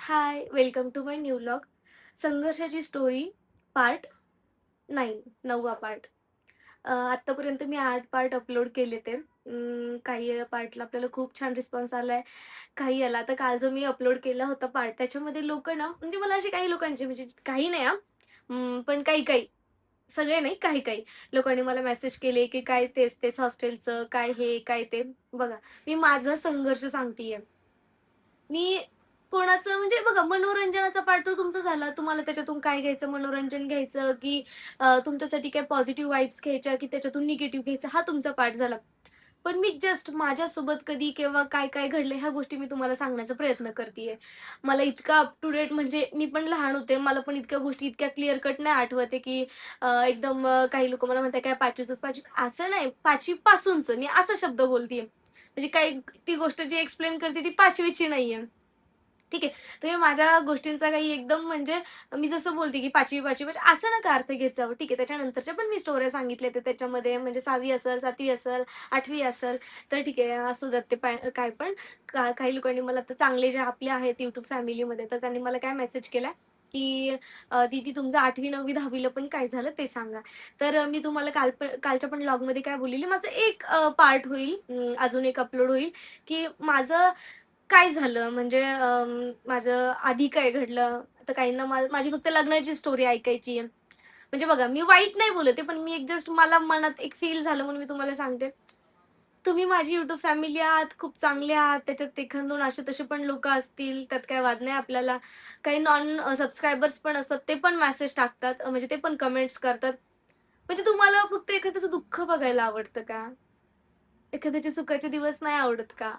High, welcome to my new vlog. संघर्षाची story part 9, 9वा part. आत्तापर्यंत मी 8 पार्ट अपलोड केले ते. काही पार्टला आपल्याला खूप छान रिस्पॉन्स आलाय, काही आला. आता काल जो मी अपलोड केला होता पार्ट त्याच्यामध्ये लोकं ना म्हणजे मला असे काही लोकांचे म्हणजे काही नाही हां, पण काही-काही, सगळे नाही, काही-काही लोकांनी मला मेसेज केले, की काय तेच-तेच हॉस्टेलचं, काय हे, काय ते. बघा, मी माझा संघर्ष सांगतीये. मी कोणाचं म्हणजे बघा मनोरंजनाचा पार्ट तो तुमचा झाला. तुम्हाला त्याच्यातून काय घ्यायचं, मनोरंजन घ्यायचं, की तुमच्यासाठी काय पॉझिटिव्ह वाइब्स घ्यायच्या, की त्याच्यातून निगेटिव्ह घ्यायचा, हा तुमचा पार्ट झाला. पण मी जस्ट माझ्यासोबत कधी केव्हा काय-काय घडलं ह्या गोष्टी मी तुम्हाला सांगण्याचा प्रयत्न करतीये. मला इतका अप टू डेट म्हणजे मी पण लहान होते. मला पण इतक्या गोष्टी इतक्या क्लिअर कट नाही आठवत आहे, की एकदम काही लोकं मला म्हणतात, "काय 5वीचंच 5वीच" असं नाही, 5वी पासूनचं मी असा शब्द बोलतीये. म्हणजे काही ती गोष्ट जी एक्सप्लेन करते ती 5वीची नाहीये. ठीक आहे. तर मी माझ्या गोष्टींचा काही एकदम म्हणजे मी जसं बोलते, की 5वी म्हणजे असं नका अर्थ घेत जावं. ठीक आहे. त्याच्यानंतरच्या पण मी स्टोऱ्या सांगितल्या ते त्याच्यामध्ये म्हणजे 6वी असेल, 7वी असेल, 8वी असेल, तर ठीक आहे असू द्यात ते काय पण. काही लोकांनी मला तर चांगले जे आपले आहेत YouTube फॅमिलीमध्ये, तर त्यांनी मला काय मेसेज केलाय, की "दीदी तुमचं 8वी, 9वी, 10वीला पण काय झालं ते सांगा." तर मी तुम्हाला कालच्या पण व्लॉगमध्ये काय बोललेली, माझं एक पार्ट होईल, अजून एक अपलोड होईल, की माझं काय झालं म्हणजे माझं आधी काय घडलं? आता काहींना माझी फक्त लग्नाची स्टोरी ऐकायची आहे. म्हणजे बघा मी वाईट नाही बोलत आहे, पण मी एक जस्ट मला मनात एक फील झालं म्हणून मी तुम्हाला सांगते. तुम्ही माझी YouTube फॅमिली आहात, खूप चांगले आहात. त्याच्यात एखाद-दोन असे-तसे पण लोकं असतील, त्यात काही वाद नाही आपल्याला. काही नॉन सबस्क्रायबर्स पण असतात, ते पण मेसेज टाकतात, म्हणजे ते पण कमेंट्स करतात. म्हणजे तुम्हाला फक्त एखाद्याचं दुःख बघायला आवडतं का? एखाद्याचे सुखाचे दिवस नाही आवडत का?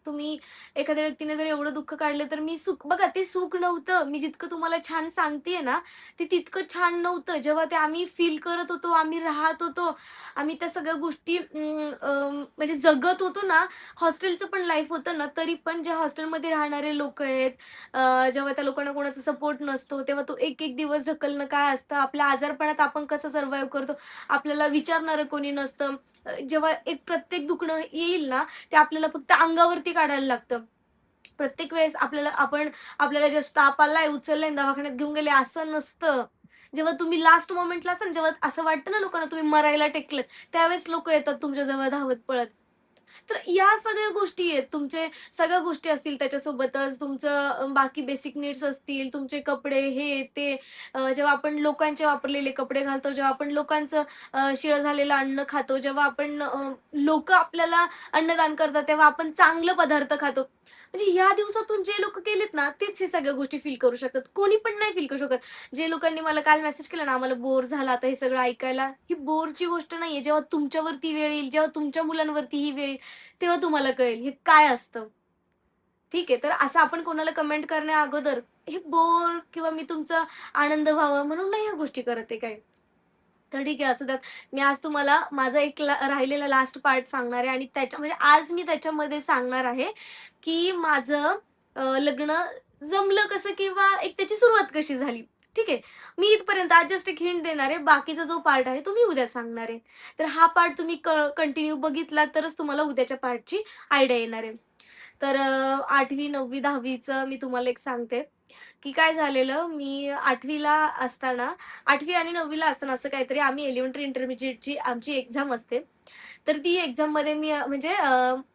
तुम्ही एखाद्या व्यक्तीने जर एवढं दुःख काढलं, तर मी सुख बघा ते सुख नव्हतं. मी जितकं तुम्हाला छान सांगतेय ना, ते तितकं छान नव्हतं. जेव्हा ते आम्ही फील करत होतो, आम्ही राहत होतो, आम्ही त्या सगळ्या गोष्टी म्हणजे जगत होतो ना, हॉस्टेलचं पण लाईफ होतं ना, तरी पण जे हॉस्टेलमध्ये राहणारे लोकं आहेत, जेव्हा त्या लोकांना कोणाचा सपोर्ट नसतो, तेव्हा तो एक-एक दिवस ढकलणं काय असतं, आपल्या आजारपणात आपण कसं सर्व्हाईव्ह करतो, आपल्याला विचारणारं कोणी नसतं. जेव्हा एक प्रत्येक दुखणं येईल ना, ते आपल्याला फक्त अंगावरती काढायला लागतं. प्रत्येक वेळेस आपल्याला जस्ट ताप आलाय, उचललंय आणि दवाखान्यात घेऊन गेले असं नसतं. जेव्हा तुम्ही लास्ट मोमेंटला असाल, जेव्हा असं वाटतं ना लोकांना तुम्ही मरायला टेकलेत, त्यावेळेस लोकं येतात तुमच्या जवळ धावत पळत. तर या सगळ्या गोष्टी आहेत. तुमचे सगळ्या गोष्टी असतील त्याच्यासोबतच तुमचं बाकी बेसिक नीड्स असतील, तुमचे कपडे हे ते. जेव्हा आपण लोकांचे वापरलेले कपडे घालतो, जेव्हा आपण लोकांचं शिळं झालेलं अन्न खातो, जेव्हा आपण लोकं आपल्याला अन्नदान करतात, तेव्हा आपण चांगलं पदार्थ खातो. म्हणजे ह्या दिवसातून जे लोकं गेलेत ना, तेच हे सगळ्या गोष्टी फील करू शकतात. कोणी पण नाही फील करू शकत. जे लोकांनी मला काल मेसेज केला ना, आम्हाला बोर झालं आता हे सगळं ऐकायला, ही बोरची गोष्ट नाहीये. जेव्हा तुमच्यावरती वेळ येईल, जेव्हा तुमच्या मुलांवरती ही वेळ येईल, तेव्हा तुम्हाला कळेल हे काय असतं. ठीक आहे, तर असं आपण कोणाला कमेंट करण्या अगोदर हे बोर किंवा मी तुमचा आनंद व्हावा म्हणून नाही ह्या गोष्टी करत आहे काही. तर ठीक आहे, असू द्यात. मी आज तुम्हाला माझा एक राहिलेला लास्ट पार्ट सांगणार आहे आणि म्हणजे आज मी त्याच्यामध्ये सांगणार आहे, की माझं लग्न जमलं कसं किंवा एक त्याची सुरुवात कशी झाली. ठीक आहे. मी इथपर्यंत आज जस्ट एक हिंट देणार आहे. बाकीचा जो पार्ट आहे तो मी उद्या सांगणार आहे. तर हा पार्ट तुम्ही कंटिन्यू बघितला तरच तुम्हाला उद्याच्या पार्टची आयडिया येणार आहे. तर 8वी, 9वी, 10वीचं मी तुम्हाला एक सांगते. की काय झालेलं, मी 8वी असताना 8वी आणि 9वी असताना असं काहीतरी आम्ही एलिमेंटरी इंटरमिजिएटची आमची एक्झाम असते. तर ती एक्झाममध्ये मी म्हणजे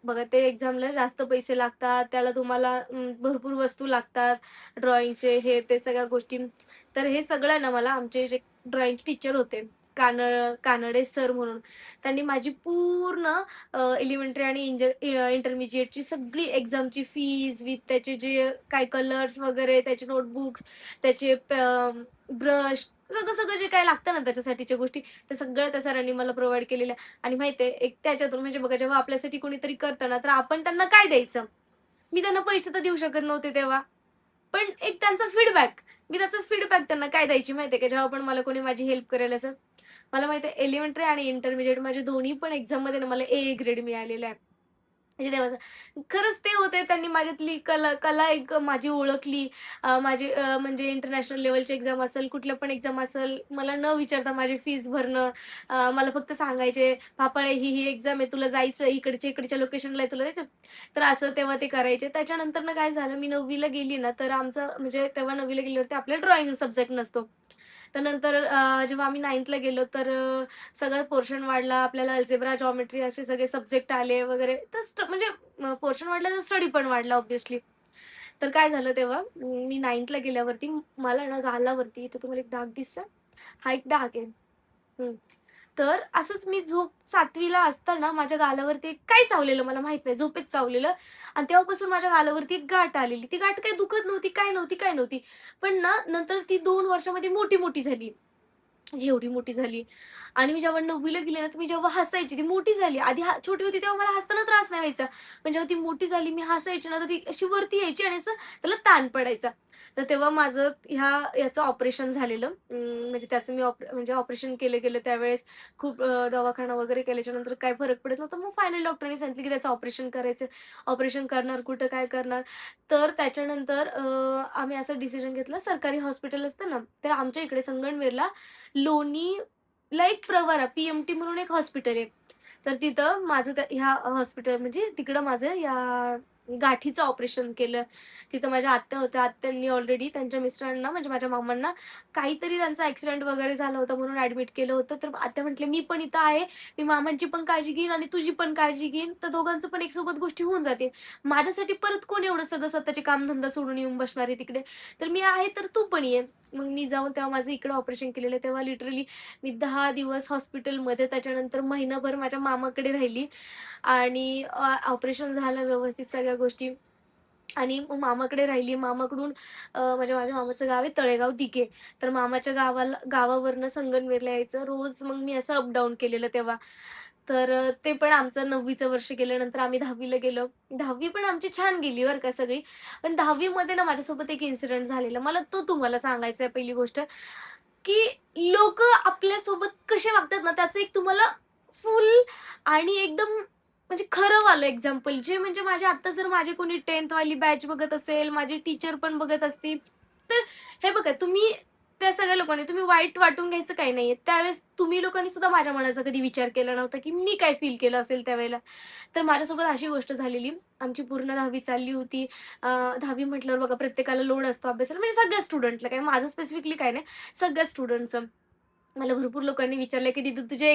बघा ते एक्झामला जास्त पैसे लागतात. त्याला तुम्हाला भरपूर वस्तू लागतात. ड्रॉइंगचे हे ते सगळ्या गोष्टी. तर हे सगळं ना मला आमचे जे ड्रॉइंग टीचर होते, कानडे सर म्हणून. त्यांनी माझी पूर्ण एलिमेंटरी आणि इंटरमिजिएटची सगळी एक्झामची फीज विथ त्याचे जे काय कलर्स वगैरे, त्याचे नोटबुक्स, त्याचे ब्रश सगळं जे काही लागतं ना त्याच्यासाठीच्या गोष्टी, त्या सगळ्या त्या सरांनी मला प्रोव्हाईड केलेल्या. आणि माहिती एक त्याच्यातून म्हणजे बघा जेव्हा आपल्यासाठी कोणीतरी करतं ना, तर आपण त्यांना काय द्यायचं? मी त्यांना पैसे तर देऊ शकत नव्हते तेव्हा. पण एक त्यांचा फीडबॅक, मी त्याचा फीडबॅक त्यांना काय द्यायची माहिती का? जेव्हा पण मला कोणी माझी हेल्प करेल असं. मला माहिती एलिमेंटरी आणि इंटरमिजिएट माझे दोन्ही पण एक्झाममध्ये ना मला ए ग्रेड मिळालेला आहे. म्हणजे देवाचं खरंच ते होते. त्यांनी माझ्यातली कला कला एक माझी ओळखली. माझी म्हणजे इंटरनॅशनल लेव्हलची एक्झाम असेल, कुठल्या पण एक्झाम असेल, मला न विचारता माझी फीस भरणं. मला फक्त सांगायचे, "पापाळे ही एक्झाम आहे, तुला जायचं इकडच्या लोकेशनला आहे, तुला जायचं?" तर असं तेव्हा ते करायचे. त्याच्यानंतरनं काय झालं, मी 9वी गेली ना, तर आमचं म्हणजे तेव्हा 9वी गेल्यावरती आपल्याला ड्रॉइंग सब्जेक्ट नसतो. तर नंतर जेव्हा आम्ही 9th गेलो, तर सगळा पोर्शन वाढला. आपल्याला अल्जेब्रा, जॉमेट्री असे सगळे सब्जेक्ट आले वगैरे. तर म्हणजे पोर्शन वाढला तर स्टडी पण वाढला ऑब्व्हियसली. तर काय झालं तेव्हा मी 9th गेल्यावरती मला ना गालावरती इथे तुम्हाला एक डाग दिसतोय? हा एक डाग आहे. हं. तर असंच मी झोप 7वी असताना माझ्या गालावरती एक काय चावलेलं मला माहीत नाही. झोपेत चावलेलं आणि तेव्हापासून माझ्या गालावरती एक गाठ आलेली. ती गाठ काही दुखत नव्हती, काय नव्हती, काय नव्हती. पण ना नंतर ती 2 वर्षामध्ये मोठी-मोठी झाली. म्हणजे एवढी मोठी झाली आणि मी जेव्हा 9वी गेले ना, तर मी जेव्हा हसायची, ती मोठी झाली. आधी छोटी होती तेव्हा मला हसताना त्रास नाही व्हायचा. पण जेव्हा ती मोठी झाली, मी हसायची ना, तर ती अशी वरती यायची आणि असं त्याला ताण पडायचा. तर तेव्हा माझं याचं ऑपरेशन झालेलं. म्हणजे त्याचं मी म्हणजे ऑपरेशन केलं गेलं त्यावेळेस खूप दवाखाना वगैरे केल्याच्यानंतर काही फरक पडत नव्हता. मग फायनल डॉक्टरांनी सांगितलं, की त्याचं ऑपरेशन करायचं. ऑपरेशन करणार कुठं, काय करणार? तर त्याच्यानंतर आम्ही असा डिसिजन घेतला, सरकारी हॉस्पिटल असतं ना, तर आमच्या इकडे संगमनेरला लोणीला एक प्रवरा, पी-एम-टी म्हणून एक हॉस्पिटल आहे. तर तिथं माझं ह्या हॉस्पिटल म्हणजे तिकडं माझं या गाठीचं ऑपरेशन केलं. तिथं माझ्या आत्या होत्या. आत्यांनी ऑलरेडी त्यांच्या मिस्टरांना म्हणजे माझ्या मामांना काहीतरी त्यांचा ॲक्सिडेंट वगैरे झाला होता म्हणून ॲडमिट केलं होतं. तर आत्या म्हटले, "मी पण इथं आहे. मी मामांची पण काळजी घेईन आणि तुझी पण काळजी घेईन. तर दोघांचं पण एक सोबत गोष्टी होऊन जातील. माझ्यासाठी परत कोण एवढं सगळं स्वतःचे कामधंदा सोडून येऊन बसणार आहे तिकडे. तर मी आहे तर तू पण ये." मग मी जाऊन तेव्हा माझं इकडं ऑपरेशन केलेलं. तेव्हा लिटरली मी 10 दिवस हॉस्पिटलमध्ये, त्याच्यानंतर महिनाभर माझ्या मामाकडे राहिली आणि ऑपरेशन झालं व्यवस्थित सगळ्या गोष्टी आणि मग मामाकडे राहिली. मामाकडून म्हणजे माझ्या मामाचं गाव आहे तळेगाव दिघे. तर मामाच्या गावावरनं संगमनेरला यायचं. रोज मग मी असं अप केलेलं तेव्हा. तर ते पण आमचं 9वीचं वर्ष गेल्यानंतर आम्ही 10वी गेलो. 10वी पण आमची छान गेली बरं का सगळी. पण 10वी मध्ये ना माझ्यासोबत एक इन्सिडेंट झालेला. मला तो तुम्हाला सांगायचा आहे पहिली गोष्ट, की लोकं आपल्यासोबत कसे वागतात ना, त्याचं एक तुम्हाला फुल आणि एकदम म्हणजे खरं वालं एक्झाम्पल जे म्हणजे माझे आता जर माझे कोणी 10th वाली बॅच बघत असेल, माझे टीचर पण बघत असतील, तर हे बघा तुम्ही त्या सगळ्या लोकांनी तुम्ही वाईट वाटून घ्यायचं काही नाहीये. त्यावेळेस तुम्ही लोकांनी सुद्धा माझ्या मनाचा कधी विचार केला नव्हता, की मी काय फील केलं असेल त्यावेळेला. तर माझ्यासोबत अशी गोष्ट झालेली. आमची पूर्ण 10वी चालली होती. 10वी म्हटल्यावर बघा प्रत्येकाला लोड असतो अभ्यासाला म्हणजे सगळ्या स्टुडंटला काही माझं स्पेसिफिकली काही नाही, सगळ्या स्टुडंटचं. मला भरपूर लोकांनी विचारलं, की "दीदी तुझे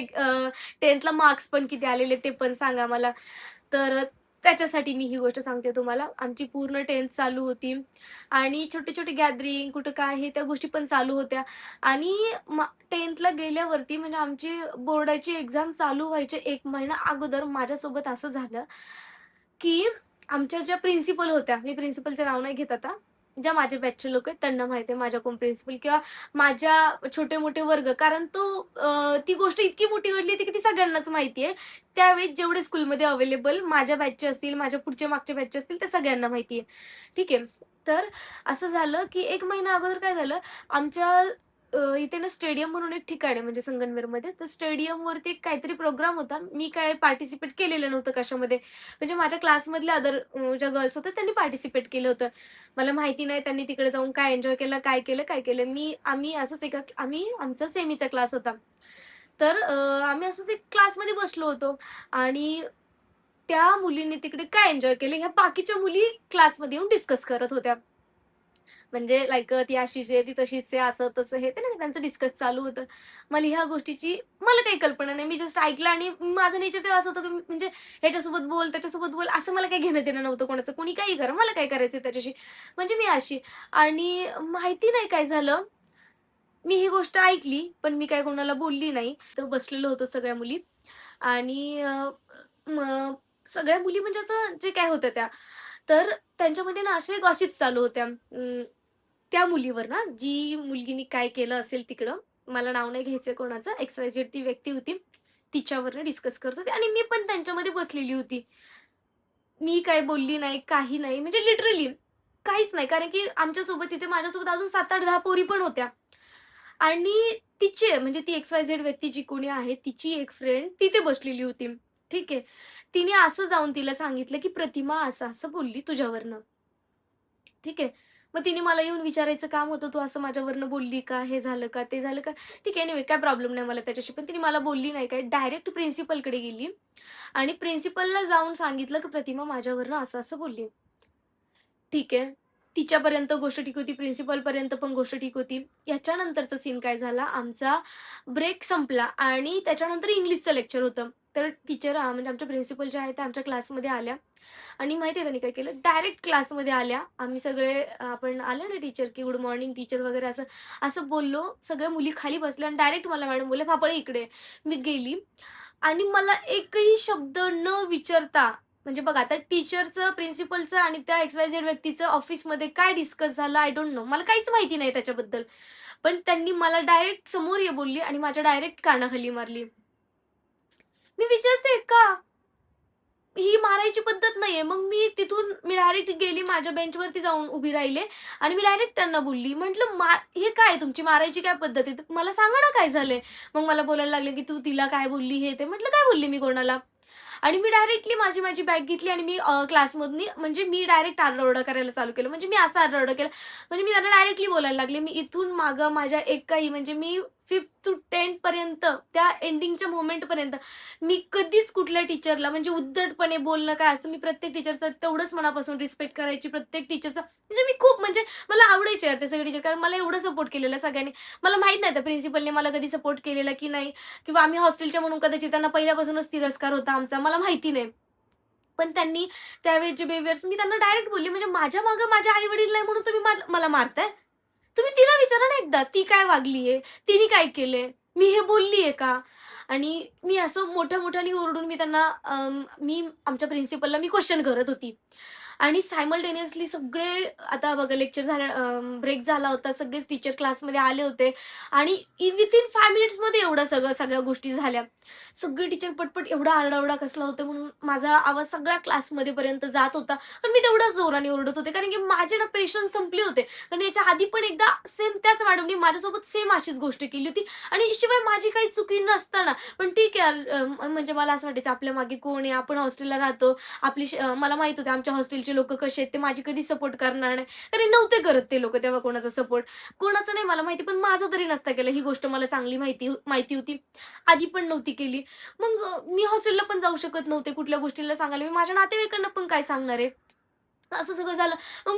10th मार्क्स पण किती आलेले ते पण सांगा मला." तर त्याच्यासाठी मी ही गोष्ट सांगते तुम्हाला. आमची पूर्ण 10th चालू होती आणि छोटे-छोटे गॅदरिंग कुठं काय हे त्या गोष्टी पण चालू होत्या आणि 10th गेल्यावरती म्हणजे आमची बोर्डाची एक्झाम चालू व्हायच्या 1 महिना अगोदर माझ्यासोबत असं झालं, की आमच्या ज्या प्रिन्सिपल होत्या, मी प्रिन्सिपलचं नाव नाही घेत आता. ज्या माझ्या बॅचचे लोकं आहेत त्यांना माहिती आहे माझ्या कोण प्रिन्सिपल किंवा माझ्या छोटे-मोठे वर्ग. कारण ती गोष्ट इतकी मोठी घडली होती, की ती सगळ्यांनाच माहिती आहे. त्यावेळेस जेवढे स्कूलमध्ये अवेलेबल माझ्या बॅचचे असतील, माझ्या पुढच्या मागच्या बॅचचे असतील, ते सगळ्यांना माहिती आहे. ठीक आहे. तर असं झालं, की 1 महिना अगोदर काय झालं, आमच्या इथे ना स्टेडियम म्हणून एक ठिकाण आहे म्हणजे संगमनेरमध्ये. तर स्टेडियमवरती एक काहीतरी प्रोग्राम होता. मी काय पार्टिसिपेट केलेलं नव्हतं कशामध्ये. म्हणजे माझ्या क्लासमधल्या ज्या गर्ल्स होत्या त्यांनी पार्टिसिपेट केलं होतं. मला माहिती नाही त्यांनी तिकडे जाऊन काय एन्जॉय केलं, काय केलं, काय केलं. आम्ही असंच आमचा सेमीचा क्लास होता. तर आम्ही असंच एक क्लासमध्ये बसलो होतो आणि त्या मुलींनी तिकडे काय एन्जॉय केलं, ह्या बाकीच्या मुली क्लासमध्ये येऊन डिस्कस करत होत्या. म्हणजे लाइक ती अशीच आहे, ती तशीच आहे, असं तसं हे ते नाही का त्यांचं डिस्कस चालू होतं. मला ह्या गोष्टीची मला काही कल्पना नाही. मी जस्ट ऐकलं आणि माझं नेचर तेव्हा असं होतं, की म्हणजे ह्याच्यासोबत बोल, त्याच्यासोबत बोल, असं मला काही घेणं-देणं नव्हतं कोणाचं. कोणी काहीही करा, मला काय करायचंय त्याच्याशी. म्हणजे मी अशी आणि माहिती नाही काय झालं, मी ही गोष्ट ऐकली, पण मी काही कोणाला बोलली नाही. तर बसलेलो होतो सगळ्या मुली आणि मग सगळ्या मुली म्हणजे आता जे काय होत्या त्या, तर त्यांच्यामध्ये ना असे गॉसिप्स चालू होत्या. त्या मुलीवर ना, जी मुलगीनी काय केलं असेल तिकडं, मला नाव नाही घ्यायचंय कोणाचं, एक्स-वाय-झेड ती व्यक्ती होती. तिच्यावरनं डिस्कस करत होते आणि मी पण त्यांच्यामध्ये बसलेली होती. मी काही बोलली नाही, काही नाही. म्हणजे लिटरली काहीच नाही. कारण की आमच्यासोबत तिथे माझ्यासोबत अजून 7, 8, 10 पोरी पण होत्या. आणि तिचे म्हणजे ती एक्स-वाय-झेड व्यक्ती जी कोणी आहे, तिची एक फ्रेंड तिथे बसलेली होती. ठीक आहे. तिने असं जाऊन तिला सांगितलं, की "प्रतिमा असं-असं बोलली तुझ्यावरनं." ठीक आहे. मग तिने मला येऊन विचारायचं काम होतं, "तू असं माझ्यावरनं बोलली का? हे झालं का? ते झालं का?" ठीक आहे, एनिवे काही प्रॉब्लेम नाही मला त्याच्याशी. पण तिने मला बोलली नाही काय. डायरेक्ट प्रिन्सिपलकडे गेली आणि प्रिन्सिपलला जाऊन सांगितलं, की "प्रतिमा माझ्यावरनं असं-असं बोलली." ठीक आहे. तिच्यापर्यंत गोष्ट ठीक होती. प्रिन्सिपलपर्यंत पण गोष्ट ठीक होती. याच्यानंतरचा सीन काय झाला, आमचा ब्रेक संपला आणि त्याच्यानंतर इंग्लिशचं लेक्चर होतं. तर टीचर म्हणजे आमच्या प्रिन्सिपल ज्या आहेत त्या आमच्या क्लासमध्ये आल्या आणि माहिती आहे त्यांनी काय केलं, डायरेक्ट क्लासमध्ये आल्या. आम्ही सगळे आपण आलं ना टीचर, की गुड मॉर्निंग टीचर वगैरे असं असं बोललो. सगळ्या मुली खाली बसल्या आणि डायरेक्ट मला मॅडम बोलल्या, "फाफळे इकडे." मी गेली आणि मला एकही शब्द न विचारता म्हणजे बघा आता टीचरचं, प्रिन्सिपलचं आणि त्या एक्स-वाय-झेड व्यक्तीचं ऑफिसमध्ये काय डिस्कस झालं आय डोंट नो. मला काहीच माहिती नाही त्याच्याबद्दल. पण त्यांनी मला डायरेक्ट समोर ये बोलली आणि माझ्या डायरेक्ट कानाखाली मारली. मी विचारते का? ही मारायची पद्धत नाहीये. मग मी डायरेक्ट गेली माझ्या बेंचवरती जाऊन उभी राहिले आणि मी डायरेक्ट त्यांना बोलली. म्हटलं, हे काय तुमची मारायची काय पद्धत आहे? तर मला सांगा ना काय झालंय?" मग मला बोलायला लागले, की "तू तिला काय बोलली?" हे ते. म्हटलं, "काय बोलली मी कोणाला?" आणि मी डायरेक्टली माझी माझी बॅग घेतली आणि मी क्लासमधनी म्हणजे मी डायरेक्ट आरडाओरडा करायला चालू केलं. म्हणजे मी असा आरडाओरडा केला, म्हणजे मी त्यांना डायरेक्टली बोलायला लागले. मी इथून मागं माझ्या एकही म्हणजे मी 5th टू 10th पर्यंत त्या एंडिंगच्या मोमेंटपर्यंत मी कधीच कुठल्या टीचरला म्हणजे उद्धटपणे बोलणं काय असतं, मी प्रत्येक टीचरचं तेवढंच मनापासून रिस्पेक्ट करायची. प्रत्येक टीचरचं म्हणजे मी खूप म्हणजे मला आवडायचे यार ते सगळे टीचर कारण मला एवढं सपोर्ट केलेलं सगळ्यांनी. मला माहीत नाही त्या प्रिन्सिपलने मला कधी सपोर्ट केलेला की नाही किंवा आम्ही हॉस्टेलच्या म्हणून कदाचित त्यांना पहिल्यापासूनच तिरस्कार होता आमचा, मला माहिती नाही. पण त्यांनी त्यावेळेस जे बिहेवियर्स मी त्यांना डायरेक्ट बोलली, "म्हणजे माझ्या मागे माझे आई-वडील नाही म्हणून तुम्ही मला मारताय? तुम्ही तिला विचारा ना एकदा, ती काय वागलीये? तिने काय केलंय? मी हे बोललीये का?" आणि मी असं मोठ्या-मोठ्याने ओरडून मी त्यांना मी आमच्या प्रिन्सिपलला मी क्वेशन करत होती. आणि सायमल्टेनियसली सगळे आता बघा लेक्चर झालं ब्रेक झाला होता. सगळेच टीचर क्लासमध्ये आले होते आणि विथिन 5 मिनिट्समध्ये एवढं सगळ्या गोष्टी झाल्या. सगळे टीचर पटपट एवढा आरडाओरडा कसला होता म्हणून माझा आवाज सगळ्या क्लासमध्ये पर्यंत जात होता. पण मी तेवढ्याच जोराने ओरडत होते कारण की माझे ना पेशन्स संपले होते. कारण याच्या आधी पण एकदा सेम त्याच मॅडमनी माझ्यासोबत सेम अशीच गोष्ट केली होती आणि शिवाय माझी काही चुकी नसताना पण ठीक आहे यार म्हणजे मला असं वाटायचं आपल्या मागे कोण आहे? आपण हॉस्टेलला राहतो. मला माहीत होतं आमच्या हॉस्टेलचे लोकं कसे आहेत, ते माझी कधी सपोर्ट करणार नाही. कारण नव्हते करत ते लोकं तेव्हा कोणाचा सपोर्ट. कोणाचा नाही मला माहिती, पण माझा तरी नसता केला. ही गोष्ट मला चांगली माहिती माहिती होती. आधी पण नव्हती केली. मग मी हॉस्टेलला पण जाऊ शकत नव्हते कुठल्या गोष्टीला सांगायला. मी माझ्या नातेवाईकांना पण काय सांगणार आहे? असं सगळं झालं. मग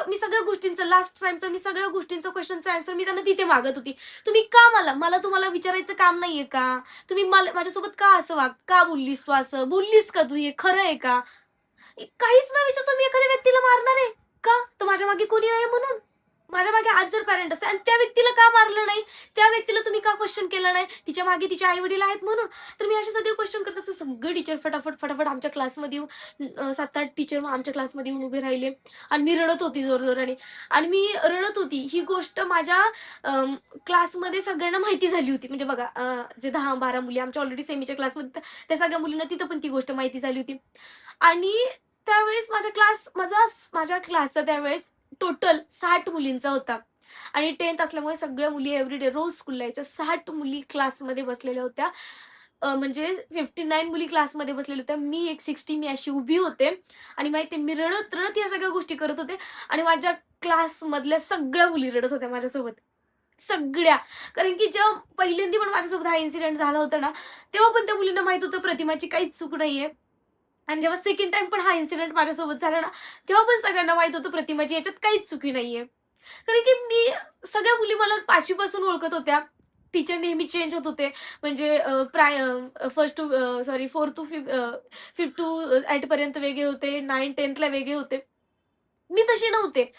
मी सगळ्या गोष्टींचा लास्ट टाईमचा मी सगळ्या गोष्टींचा क्वेशनचा आन्सर मी त्यांना तिथे मागत होती. तुम्ही का मला तुम्हाला विचारायचं काम नाहीये का? तुम्ही माझ्यासोबत का असं का बोललीस तू असं? बोललीस का तू हे खरं आहे का? काहीच न विचारता मी एखाद्या व्यक्तीला मारणार आहे. का? तर माझ्या मागे कोणी नाही म्हणून? माझ्या मागे आज जर पॅरेंट असते आणि त्या व्यक्तीला का मारलं नाही? त्या व्यक्तीला तुम्ही का क्वेशन केलं नाही? तिच्या मागे तिचे आई-वडील आहेत म्हणून? तर मी असे सगळे क्वेशन करत असते. सगळे टीचर फटाफट आमच्या क्लासमध्ये येऊन 7-8 टीचर आमच्या क्लासमध्ये येऊन उभे राहिले आणि मी रडत होती जोरजोराने आणि मी रडत होती. ही गोष्ट माझ्या क्लासमध्ये सगळ्यांना माहिती झाली होती. म्हणजे बघा जे 10-12 मुली आमच्या ऑलरेडी सेमीच्या क्लासमध्ये त्या सगळ्या मुलींना तिथं पण ती गोष्ट माहिती झाली होती. आणि त्यावेळेस माझ्या क्लासचा त्यावेळेस टोटल 60 मुलींचा होता आणि 10th असल्यामुळे सगळ्या मुली एव्हरीडे रोज स्कूलला यायच्या. 60 मुली क्लासमध्ये बसलेल्या होत्या. म्हणजे 59 मुली क्लासमध्ये बसलेल्या होत्या. मी एक 60 मी अशी उभी होते आणि माहिती मी रडत या सगळ्या गोष्टी करत होते आणि माझ्या क्लासमधल्या सगळ्या मुली रडत होत्या माझ्यासोबत. सगळ्या. कारण की जेव्हा पहिल्यांदा पण माझ्यासोबत हा इन्सिडेंट झाला होता ना, तेव्हा पण त्या मुलींना माहीत होतं प्रतिमाची काहीच चूक नाहीये. आणि जेव्हा सेकंड टाईम पण हा इन्सिडेंट माझ्यासोबत झाला ना, तेव्हा पण सगळ्यांना माहीत होतं प्रतिमाची याच्यात काहीच चुकी नाहीये. कारण की सगळ्या मुली मला 5वी पासून ओळखत होत्या. टीचर नेहमी चेंज होत होते. म्हणजे first to sorry 4th to 5th to 8 पर्यंत वेगळे होते. 9th-10th ला वेगळे होते. मी तशी नव्हते.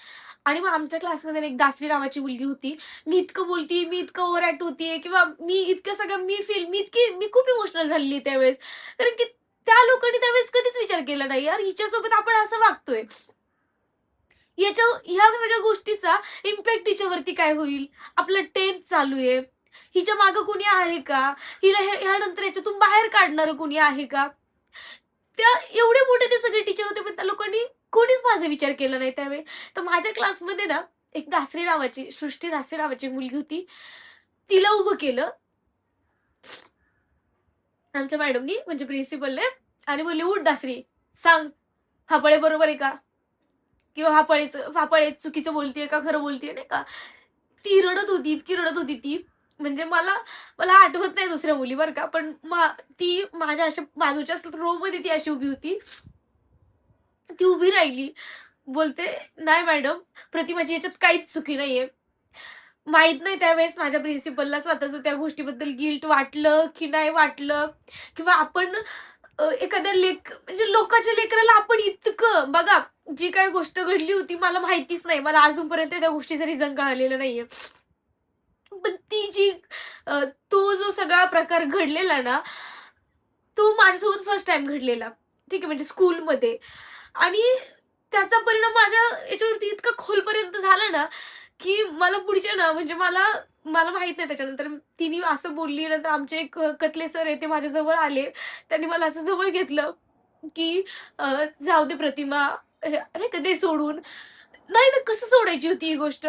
आणि मग आमच्या क्लासमध्ये एक दासरी नावाची मुलगी होती. मी इतकं बोलतीये, मी इतकं ओव्हर ॲक्ट होतीये किंवा मी इतकं सगळं मी खूप इमोशनल झालेली त्यावेळेस. कारण की त्या लोकांनी त्यावेळेस कधीच विचार केला नाही, यार हिच्यासोबत आपण असं वागतोय. ह्या सगळ्या गोष्टीचा इम्पॅक्ट हिच्यावरती काय होईल? आपलं 10th चालू आहे. हिच्या मागे कोणी आहे का? हिला ह्यानंतर याच्यातून बाहेर काढणारं कोणी आहे का? त्या एवढे मोठे ते सगळे टीचर होते, पण त्या लोकांनी कोणीच माझा विचार केला नाही त्यावेळी. तर माझ्या क्लासमध्ये ना, एक सृष्टी दासरे नावाची मुलगी होती. तिला उभं केलं आमच्या मॅडमनी म्हणजे प्रिन्सिपलने आणि बोलली, "उठ दासरी, सांग हा पळे बरोबर आहे का? किंवा हा पळे चुकीचं बोलतीये का खरं बोलतीये?" नाही का. ती रडत होती, इतकी रडत होती ती. म्हणजे मला मला आठवत नाही दुसऱ्या मुली बरं का, पण ती माझ्या अशा बाजूच्याच रोमध्ये ती अशी उभी होती. ती उभी राहिली. बोलते, "नाही मॅडम, प्रतिमाची ह्याच्यात काहीच चुकी नाहीये." माहीत नाही त्यावेळेस माझ्या प्रिन्सिपलला स्वतःचं त्या गोष्टीबद्दल गिल्ट वाटलं की नाही वाटलं किंवा आपण एखाद्या म्हणजे लोकांच्या लेकराला आपण इतकं बघा, जी काही गोष्ट घडली होती मला माहितीच नाही. मला अजूनपर्यंत त्या गोष्टीचं रिझन कळालेलं नाहीये. पण ती जी तो जो सगळा प्रकार घडलेला ना, तो माझ्यासोबत फर्स्ट टाईम घडलेला. ठीक आहे, म्हणजे स्कूलमध्ये आणि त्याचा परिणाम माझ्या याच्यावरती इतका खोलपर्यंत झाला ना, की मला पुढच्या ना म्हणजे मला मला माहीत नाही त्याच्यानंतर तिने असं बोलली नंतर आमचे एक कतले सर आहे ते माझ्या जवळ आले. त्यांनी मला असं जवळ घेतलं, की "जाऊ दे प्रतिमा, नाही का दे सोडून." नाही ना, कसं सोडायची होती ही गोष्ट?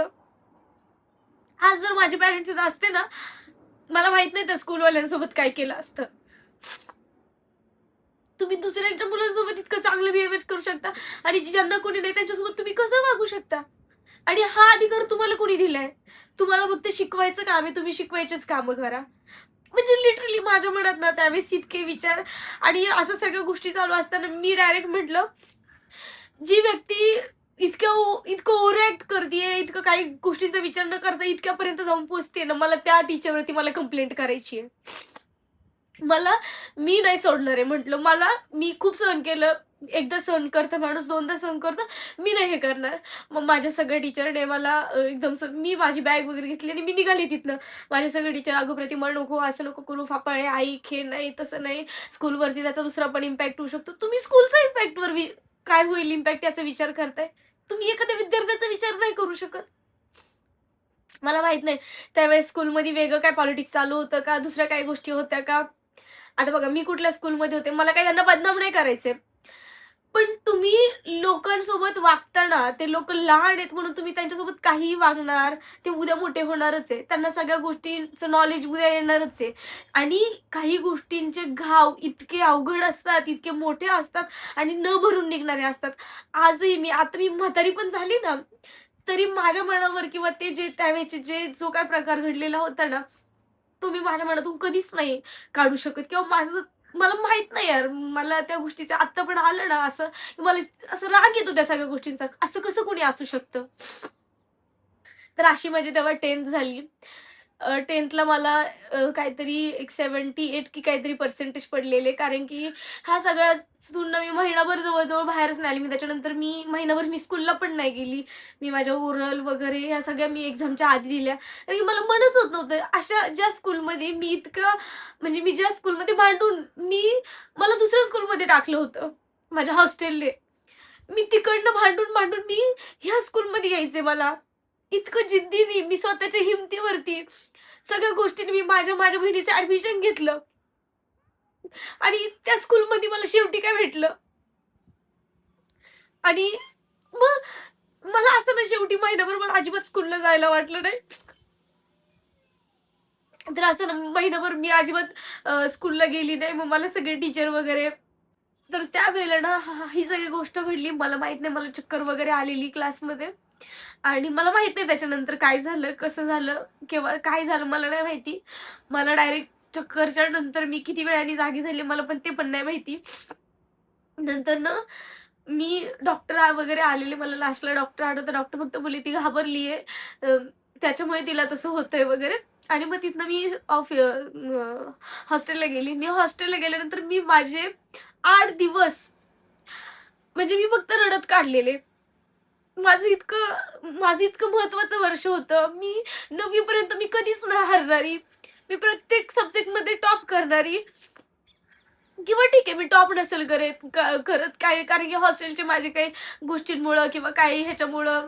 आज जर माझे पॅरेंट्स तिथं असते ना, मला माहीत नाही त्या स्कूलवाल्यांसोबत काय केलं असतं. तुम्ही दुसऱ्यांच्या मुलांसोबत इतकं चांगलं बिहेवियर करू शकता आणि ज्यांना कोणी नाही त्यांच्यासोबत तुम्ही कसं वागू शकता? आणि हा अधिकार तुम्हाला कोणी दिलाय? तुम्हाला फक्त शिकवायचं काम आहे, तुम्ही शिकवायचेच कामं करा. म्हणजे लिटरली माझ्या मनात ना त्यावेळेस इतके विचार आणि असं सगळ्या गोष्टी चालू असताना मी डायरेक्ट म्हटलं, जी व्यक्ती इतकं ओव्हर ॲक्ट करतीये, इतकं काही गोष्टींचा विचार न करता इतक्यापर्यंत जाऊन पोहोचते ना, मला त्या टीचरवरती मला कंप्लेंट करायची आहे. मला मी नाही सोडणार आहे म्हटलं. मी खूप सहन केलं. एकदा सहन करतं माणूस, दोनदा सहन करतं. मी नाही हे करणार. मग माझ्या सगळ्या टीचरने मला एकदम मी माझी बॅग वगैरे घेतली आणि मी निघाली तिथनं. माझे सगळे टीचर, "अगं प्रतिमा नको, असं नको करू, फापाळे, ऐक, हे नाही, तसं नाही. स्कूलवरती त्याचा दुसरा पण इम्पॅक्ट होऊ शकतो." तुम्ही स्कूलचा इम्पॅक्टवर काय होईल इम्पॅक्ट याचा विचार करताय. तुम्ही एखाद्या विद्यार्थ्याचा विचार नाही करू शकत. मला माहीत नाही त्यावेळेस स्कूलमध्ये वेगळं काय पॉलिटिक्स चालू होतं का? दुसऱ्या काही गोष्टी होत्या का? आता बघा मी कुठल्या स्कूलमध्ये होते, मला काही त्यांना बदनाम नाही करायचंय. पण तुम्ही लोकांसोबत वागताना ते लोकं लहान आहेत म्हणून तुम्ही त्यांच्यासोबत काहीही वागणार, ते उद्या मोठे होणारच आहे. त्यांना सगळ्या गोष्टींचं नॉलेज उद्या येणारच आहे. आणि काही गोष्टींचे घाव इतके अवघड असतात, इतके मोठे असतात आणि न भरून निघणारे असतात. आजही आता मी म्हातारी पण झाली ना, तरी माझ्या मनावर किंवा ते जे त्यावेळेचे जो काही प्रकार घडलेला होता ना, तो मी माझ्या मनातून कधीच नाही काढू शकत किंवा मला माहित नाही यार, मला त्या गोष्टीचं आत्ता पण आलं ना असं, की मला असं राग येतो त्या सगळ्या गोष्टींचा. असं कसं कोणी असू शकतं? तर अशी माझी तेव्हा 10th झाली. 10thला मला काहीतरी एक 78 की काहीतरी पर्सेंटेज पडलेले. कारण की हा सगळ्यातून ना मी महिनाभर जवळ-जवळ बाहेरच नाही आली. त्याच्यानंतर महिनाभर मी स्कूलला पण नाही गेली. मी माझ्या ओरल वगैरे ह्या सगळ्या मी एक्झामच्या आधी दिल्या. कारण की मला मनच होत नव्हतं. अशा ज्या स्कूलमध्ये मी इतकं म्हणजे मी ज्या स्कूलमध्ये भांडून मला दुसऱ्या स्कूलमध्ये टाकलं होतं माझ्या हॉस्टेलने. मी तिकडनं भांडून मी ह्या स्कूलमध्ये यायचंय मला. इतकं जिद्दीने मी स्वतःच्या हिमतीवरती सगळ्या गोष्टींनी मी माझ्या बहिणीचं ॲडमिशन घेतलं आणि त्या स्कूलमध्ये मला शेवटी काय भेटलं आणि मग मला असं ना शेवटी महिनाभर मला अजिबात स्कूलला जायला वाटलं नाही. तर असं ना महिनाभर मी अजिबात स्कूलला गेली नाही. मग मला सगळे टीचर वगैरे तर त्यावेळेला ना ही सगळी गोष्ट घडली. मला माहीत नाही मला चक्कर वगैरे आलेली क्लासमध्ये आणि मला माहीत नाही त्याच्यानंतर काय झालं, कसं झालं, केव्हा काय झालं मला नाही माहिती. मला डायरेक्ट चक्करच्या नंतर मी किती वेळाने जागी झाले मला पण ते पण नाही माहिती. नंतर ना मी डॉक्टर वगैरे आलेले मला लास्टला डॉक्टर आले तर डॉक्टर फक्त बोलले, "ती घाबरली आहे. त्याच्यामुळे तिला तसं होतंय" वगैरे आणि मग तिथनं मी हॉस्टेलला गेली. मी हॉस्टेलला गेल्यानंतर मी माझे 8 दिवस म्हणजे मी फक्त रडत काढलेले. माझं इतकं महत्त्वाचं वर्ष होतं. मी 9वी पर्यंत मी कधीच नाही हारणारी. मी प्रत्येक सब्जेक्टमध्ये टॉप करणारी किंवा ठीक आहे मी टॉप नसेल करत काय कारण की हॉस्टेलचे माझे काही गोष्टींमुळं किंवा काही ह्याच्यामुळं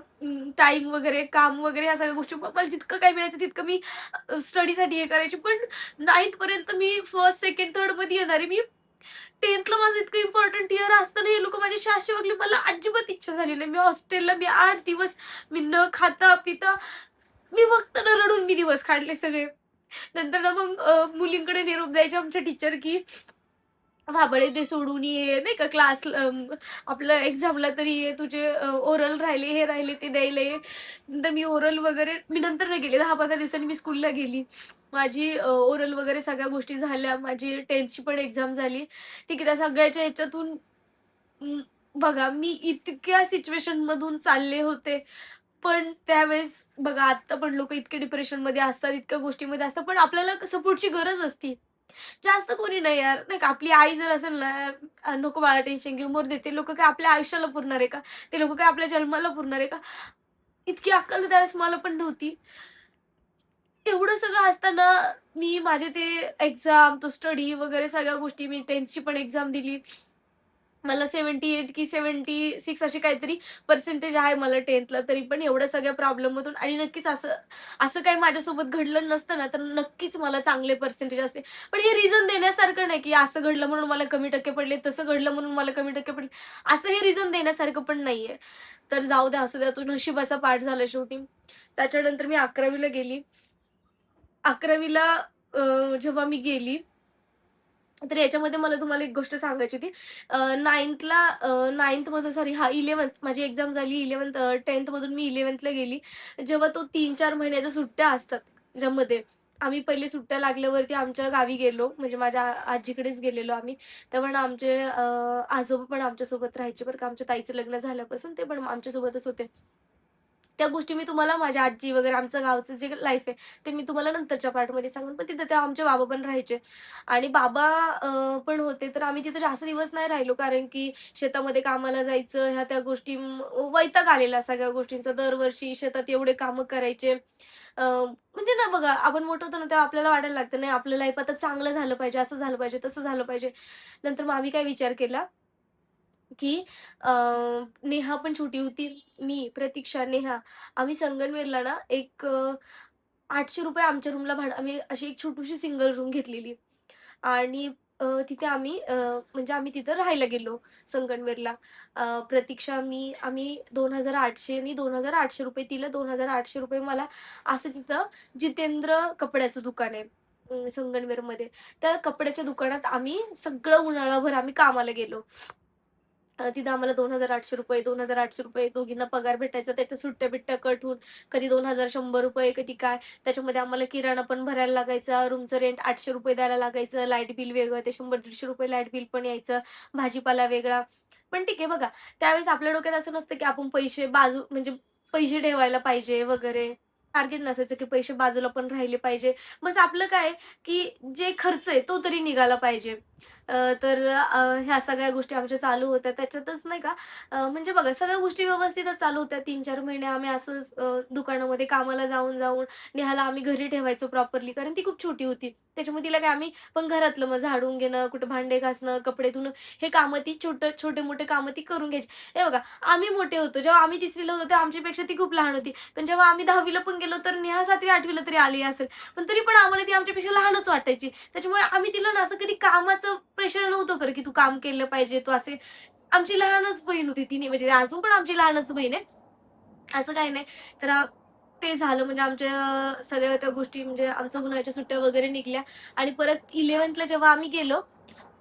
टाईम वगैरे, काम वगैरे ह्या सगळ्या गोष्टी मला जितकं काही मिळायचं तितकं मी स्टडीसाठी हे करायची. पण 9th पर्यंत मी फर्स्ट, सेकंड, थर्डमध्ये येणारी. मी 10thला माझं इतकं इम्पोर्टंट इयर असताना हे लोकं माझ्याशी असे वागले. मला अजिबात इच्छा झाली नाही. मी हॉस्टेलला 8 दिवस मी न खाता-पिता मी फक्त न रडून मी दिवस काढले सगळे. नंतर ना मग मुलींकडे निरोप द्यायचे आमच्या टीचर, की "बाबळे ते सोडून ये, नाही का क्लास आपलं एक्झामला तरी ये, तुझे ओरल राहिले, हे राहिले ते द्यायला ये." नंतर मी ओरल वगैरे मी नंतर नाही गेले. 10-15 दिवसांनी मी स्कूलला गेली. माझी ओरल वगैरे सगळ्या गोष्टी झाल्या. माझी 10th पण एक्झाम झाली. ठीक आहे, त्या सगळ्याच्या ह्याच्यातून अं, बघा मी इतक्या सिच्युएशनमधून चालले होते. पण त्यावेळेस बघा आता पण लोकं इतके डिप्रेशनमध्ये असतात, इतक्या गोष्टीमध्ये असतात, पण आपल्याला सपोर्टची गरज असते. जास्त कोणी नाही यार, नाही का. आपली आई जर असेल ना, "नको बाळा टेन्शन घेऊ, मरू दे." ते लोकं काय आपल्या आयुष्याला पुरणार आहे का? ते लोकं काय आपल्या जन्माला पुरणार आहे का? इतकी अक्कल तर त्यावेळेस मला पण नव्हती. एवढं सगळं असताना मी माझे ते एक्झाम, तो स्टडी वगैरे सगळ्या गोष्टी मी 10th पण एक्झाम दिली. मला 78 की 76 अशी काहीतरी पर्सेंटेज आहे मला 10th तरी पण एवढ्या सगळ्या प्रॉब्लेममधून आणि नक्कीच असं असं काही माझ्यासोबत घडलं नसतं ना, तर नक्कीच मला चांगले पर्सेंटेज असते. पण हे रिझन देण्यासारखं नाही, की असं घडलं म्हणून मला कमी टक्के पडले, तसं घडलं म्हणून मला कमी टक्के पडले. असं हे रिझन देण्यासारखं पण नाहीये. तर जाऊ द्या, असू द्या, तो नशिबाचा पाठ झाला शेवटी. त्याच्यानंतर मी 11वी गेली. 11वी जेव्हा मी गेली तर याच्यामध्ये मला तुम्हाला एक गोष्ट सांगायची होती. 9thमध्ये सॉरी 11th माझी एक्झाम झाली 10th मधून मी 11thला गेली. जेव्हा तो 3-4 महिन्याच्या सुट्ट्या असतात, ज्यामध्ये आम्ही पहिले सुट्ट्या लागल्यावरती आमच्या गावी गेलो, म्हणजे माझ्या आजीकडेच गेलेलो आम्ही. तेव्हा ना आमचे आजोबा पण आमच्यासोबत राहायचे बरं का. आमच्या ताईचं लग्न झाल्यापासून ते पण आमच्यासोबतच होते. त्या गोष्टी मी तुम्हाला माझ्या आजी वगैरे आमचं गावचं जे लाईफ आहे, ते मी तुम्हाला नंतरच्या पार्टमध्ये सांगेन. पण तिथं तेव्हा आमचे बाबा पण राहायचे आणि बाबा पण होते. तर आम्ही तिथे जास्त दिवस नाही राहिलो, कारण की शेतामध्ये कामाला जायचं, ह्या त्या गोष्टी वैताग आलेला सगळ्या गोष्टींचा. दरवर्षी शेतात एवढे कामं करायचे. म्हणजे ना बघा, आपण मोठं होतो ना, तेव्हा आपल्याला वाटायला लागतं, नाही आपलं लाईफ आता चांगलं झालं पाहिजे, असं झालं पाहिजे, तसं झालं पाहिजे. नंतर मग आम्ही काय विचार केला, की अ, नेहा पण छोटी होती. मी, प्रतीक्षा, नेहा आम्ही संगमनेरला ना एक ₹800 आमच्या रूमला भाडं आम्ही अशी एक छोटीशी सिंगल रूम घेतलेली आणि तिथे म्हणजे आम्ही तिथं राहायला गेलो संगमनेरला. प्रतीक्षा, मी आम्ही 2,800 आणि ₹2,800 तिला, ₹2,800 मला. असं तिथं जितेंद्र कपड्याचं दुकान आहे संगमनेरमध्ये. त्या कपड्याच्या दुकानात आम्ही सगळं उन्हाळाभर आम्ही कामाला गेलो. तिथं आम्हाला ₹2,800 ₹2,800 दोघींना पगार भेटायचा. त्याच्या सुट्ट्या-बिट्ट्या कट होऊन कधी 2,000 ₹100 कधी काय. त्याच्यामध्ये आम्हाला किराणा पण भरायला लागायचा. रूमचं रेंट ₹800 द्यायला लागायचं. लाईट बिल वेगळं, ते ₹100-150 लाईट बिल पण यायचं. भाजीपाला वेगळा. पण ठीक आहे बघा, त्यावेळेस आपल्या डोक्यात असं नसतं, की आपण पैसे म्हणजे पैसे ठेवायला पाहिजे वगैरे. टार्गेट नसायचं, की पैसे बाजूला पण राहिले पाहिजे. बस आपलं काय, की जे खर्च आहे तो तरी निघाला पाहिजे. ह्या सगळ्या गोष्टी आमच्या चालू होत्या. त्याच्यातच नाही का, म्हणजे बघा सगळ्या गोष्टी व्यवस्थितच चालू होत्या. 3-4 महिने आम्ही असंच दुकानामध्ये कामाला जाऊन नेहाला आम्ही घरी ठेवायचो प्रॉपरली, कारण ती खूप छोटी होती. त्याच्यामुळे तिला काय आम्ही पण घरातलं मग झाडून घेणं, कुठे भांडे घासणं, कपडे धुणं, हे कामं ती छोटे-मोठे कामं ती करून घ्यायची. हे बघा, आम्ही मोठे होतो. जेव्हा आम्ही 3रीला होतो तेव्हा आमच्यापेक्षा ती खूप लहान होती. पण जेव्हा आम्ही 10वीला पण गेलो तर नेहा 7वी-8वीला तरी आली असेल. पण तरी पण आम्हाला ती आमच्यापेक्षा लहानच वाटायची. त्याच्यामुळे आम्ही तिला ना असं कधी कामाचं प्रेशर नव्हतं करत, की तू काम केलं पाहिजे, तू असे. आमची लहानच बहीण होती ती, म्हणजे अजून पण आमची लहानच बहीण आहे. असं काही नाही. तर ते झालं म्हणजे आमच्या सगळ्या त्या गोष्टी म्हणजे आमच्या उन्हाळ्याच्या सुट्ट्या वगैरे निघाल्या आणि परत 11thला जेव्हा आम्ही गेलो,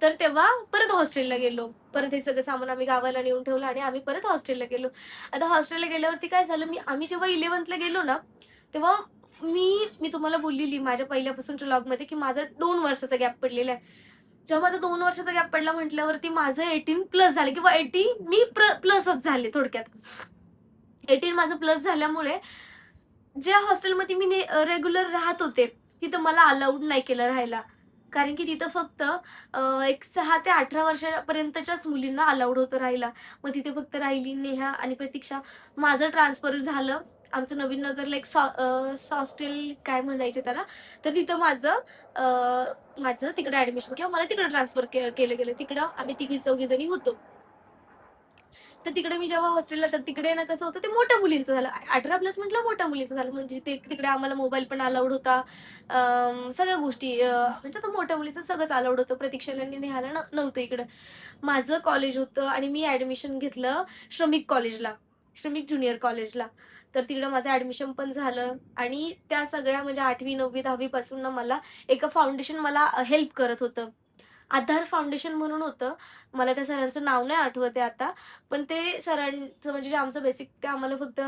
तर तेव्हा परत हॉस्टेलला गेलो. परत हे सगळं सामान आम्ही गावाला नेऊन ठेवलं आणि आम्ही परत हॉस्टेलला गेलो. आता हॉस्टेलला गेल्यावरती काय झालं, आम्ही जेव्हा 11thला गेलो ना, तेव्हा मी तुम्हाला बोललेली माझ्या पहिल्यापासूनच्या व्लॉगमध्ये, की माझा 2 वर्षाचा गॅप पडलेला आहे. जेव्हा माझा 2 वर्षाचा गॅप पडला म्हटल्यावरती माझं 18 प्लस झालं किंवा 80 मी प्लसच झाले थोडक्यात. 18 माझं प्लस झाल्यामुळे ज्या हॉस्टेलमध्ये मी रेग्युलर राहत होते, तिथं मला अलाउड नाही केलं राहायला. कारण की तिथं फक्त एक 6 ते 18 वर्षापर्यंतच्याच मुलींना अलाउड होतं राहायला. मग तिथे फक्त राहिली नेहा आणि प्रतीक्षा. माझं ट्रान्सफर झालं. आमचं नवीन नगरला एक हॉस्टेल काय म्हणायचे त्याला, तर तिथं माझं तिकडे ॲडमिशन किंवा मला तिकडे ट्रान्सफर केलं गेलं. तिकडं आम्ही तिघी-चौघी जणी होतो. तर तिकडे मी जेव्हा हॉस्टेलला, तर तिकडे ना कसं होतं, ते मोठ्या मुलींचं झालं. 18 प्लस म्हटलं मोठ्या मुलींचं झालं. म्हणजे तिकडे आम्हाला मोबाईल पण अलाउड होता. सगळ्या गोष्टी म्हणजे आता मोठ्या मुलीचं सगळंच अलाउड होतं. प्रतीक्षाला आणि नेहाला नव्हतं इकडं. माझं कॉलेज होतं आणि मी ॲडमिशन घेतलं श्रमिक कॉलेजला. श्रमिक ज्युनियर कॉलेजला. तर तिकडं माझं ॲडमिशन पण झालं आणि त्या सगळ्या म्हणजे 8वी, 9वी, 10वी पासून ना मला एका फाउंडेशन मला हेल्प करत होतं. आधार फाउंडेशन म्हणून होतं. मला त्या सरांचं नाव नाही आठवत आहे आता. पण ते सरांचं म्हणजे जे आमचं बेसिक ते आम्हाला फक्त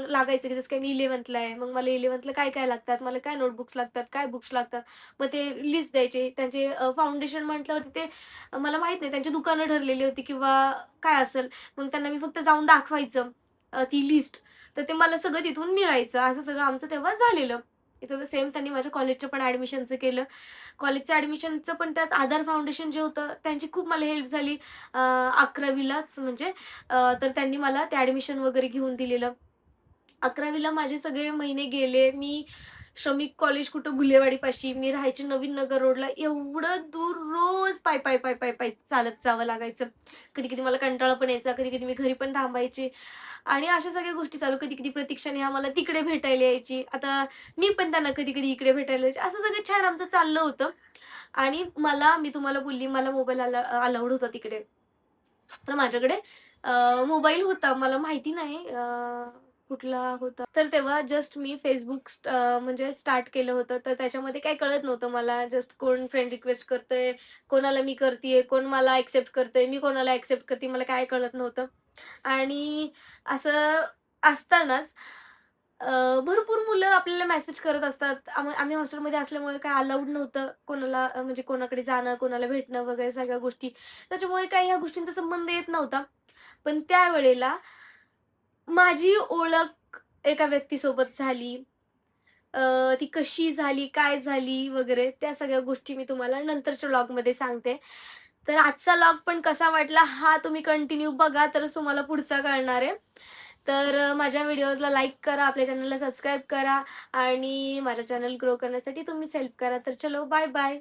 लागायचं, की जसं काही मी 11th आहे. मग मला 11th काय-काय लागतात, मला काय नोटबुक्स लागतात, काय बुक्स लागतात. मग ते लिस्ट द्यायचे. त्यांचे फाउंडेशन म्हटल्यावरती ते मला माहीत नाही त्यांची दुकानं ठरलेली होती किंवा काय असेल. मग त्यांना मी फक्त जाऊन दाखवायचं ती लिस्ट. तर ते मला सगळं तिथून मिळायचं. असं सगळं आमचं तेव्हा झालेलं. तिथं सेम त्यांनी माझ्या कॉलेजचं पण ॲडमिशनचं केलं. कॉलेजचं ॲडमिशनचं पण त्याच आधार फाउंडेशन जे होतं त्यांची खूप मला हेल्प झाली. 11वीलाच म्हणजे तर त्यांनी मला ते ॲडमिशन वगैरे घेऊन दिलेलं. 11वीला माझे सगळे महिने गेले. मी श्रमिक कॉलेज कुठं घुलेवाडीपाशी, मी राहायचे नवीन नगर रोडला. एवढं दूर रोज पायी चालत जावं लागायचं. कधी-कधी मला कंटाळा पण यायचा, कधी-कधी मी घरी पण थांबायचे आणि अशा सगळ्या गोष्टी चालू. कधी-कधी प्रतीक्षा नेहा मला तिकडे भेटायला यायची. आता मी पण त्यांना कधी-कधी इकडे भेटायला यायचे. असं सगळं छान आमचं चाललं होतं आणि मी तुम्हाला बोलली मला मोबाईल अलाउड होता तिकडे. तर माझ्याकडे मोबाईल होता. मला माहिती नाही कुठला होता. तर तेव्हा जस्ट मी Facebook म्हणजे स्टार्ट केलं होतं. तर त्याच्यामध्ये काही कळत नव्हतं मला. जस्ट कोण फ्रेंड रिक्वेस्ट करतंय, कोणाला मी करतीये, कोण मला एक्सेप्ट करतंय, मी कोणाला एक्सेप्ट करते मला काय कळत नव्हतं. आणि असं असतानाच भरपूर मुलं आपल्याला मेसेज करत असतात. आम्ही हॉस्टेलमध्ये असल्यामुळे काय अलाउड नव्हतं कोणाला म्हणजे कोणाकडे जाणं, कोणाला भेटणं वगैरे सगळ्या गोष्टी. त्याच्यामुळे काही ह्या गोष्टींचा संबंध येत नव्हता. पण त्यावेळेला माझी ओळख एका व्यक्तीसोबत झाली. ती कशी झाली, काय झाली वगैरे त्या सगळ्या गोष्टी मी तुम्हाला नंतरच्या व्लॉगमध्ये सांगते. तर आजचा व्लॉग पण कसा वाटला हा तुम्ही कंटिन्यू बघा तरच तुम्हाला पुढचा कळणार आहे. तर माझ्या व्हिडिओजला लाईक करा, आपल्या चॅनलला सबस्क्राईब करा आणि माझा चॅनल ग्रो करण्यासाठी तुम्हीच हेल्प करा. तर चलो बाय बाय.